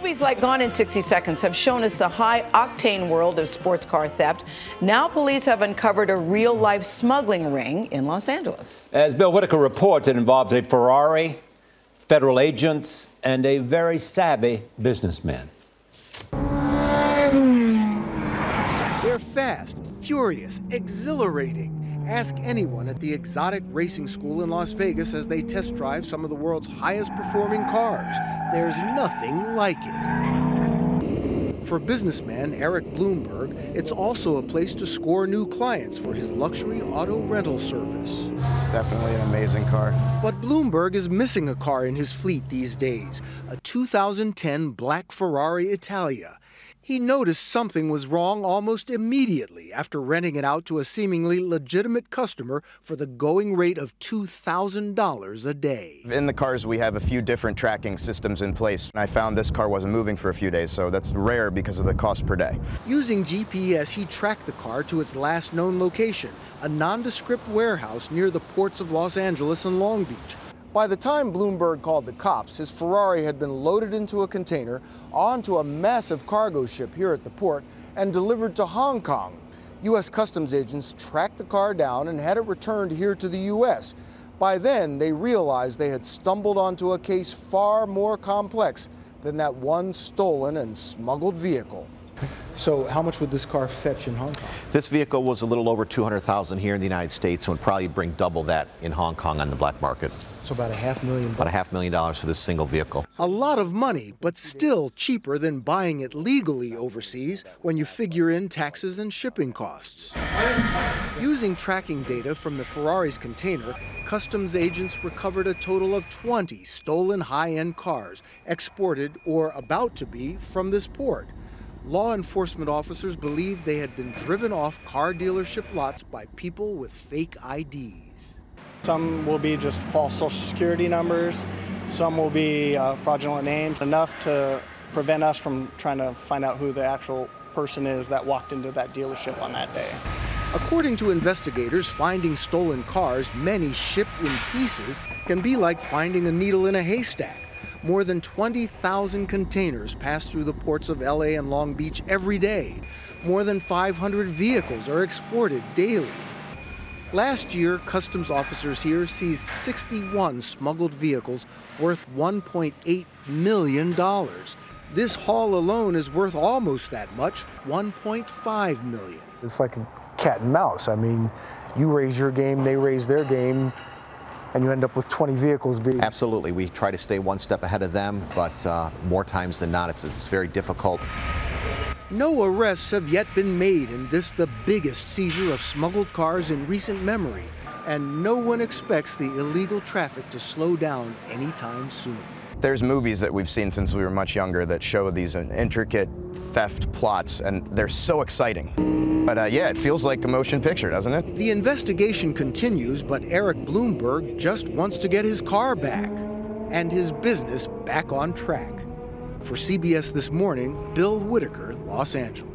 Movies like Gone in 60 Seconds have shown us the high-octane world of sports car theft. Now police have uncovered a real-life smuggling ring in Los Angeles. As Bill Whitaker reports, it involves a Ferrari, federal agents, and a very savvy businessman. They're fast, furious, exhilarating. Ask anyone at the exotic racing school in Las Vegas as they test drive some of the world's highest performing cars. There's nothing like it. For businessman Eric Bloomberg, it's also a place to score new clients for his luxury auto rental service. It's definitely an amazing car. But Bloomberg is missing a car in his fleet these days, a 2010 black Ferrari Italia. He noticed something was wrong almost immediately after renting it out to a seemingly legitimate customer for the going rate of $2,000 a day. In the cars, we have a few different tracking systems in place. I found this car wasn't moving for a few days, so that's rare because of the cost per day. Using GPS, he tracked the car to its last known location, a nondescript warehouse near the ports of Los Angeles and Long Beach. By the time Bloomberg called the cops, his Ferrari had been loaded into a container onto a massive cargo ship here at the port and delivered to Hong Kong. U.S. Customs agents tracked the car down and had it returned here to the U.S. By then, they realized they had stumbled onto a case far more complex than that one stolen and smuggled vehicle. So how much would this car fetch in Hong Kong? This vehicle was a little over $200,000 here in the United States and would probably bring double that in Hong Kong on the black market. So about $500,000. About $500,000 for this single vehicle. A lot of money, but still cheaper than buying it legally overseas when you figure in taxes and shipping costs. Using tracking data from the Ferrari's container, customs agents recovered a total of 20 stolen high-end cars exported or about to be from this port. Law enforcement officers believe they had been driven off car dealership lots by people with fake IDs. Some will be just false social security numbers. Some will be fraudulent names, enough to prevent us from trying to find out who the actual person is that walked into that dealership on that day. According to investigators, finding stolen cars, many shipped in pieces, can be like finding a needle in a haystack. More than 20,000 containers pass through the ports of LA and Long Beach every day. More than 500 vehicles are exported daily. Last year, customs officers here seized 61 smuggled vehicles worth $1.8 million. This haul alone is worth almost that much, $1.5 million. It's like a cat and mouse. I mean, you raise your game, they raise their game, and you end up with 20 vehicles being... Absolutely. We try to stay one step ahead of them, but more times than not, it's very difficult. No arrests have yet been made in this, the biggest seizure of smuggled cars in recent memory, and no one expects the illegal traffic to slow down anytime soon. There's movies that we've seen since we were much younger that show these intricate theft plots, and they're so exciting. But yeah, it feels like a motion picture, doesn't it? The investigation continues, but Eric Bloomberg just wants to get his car back and his business back on track. For CBS This Morning, Bill Whitaker, Los Angeles.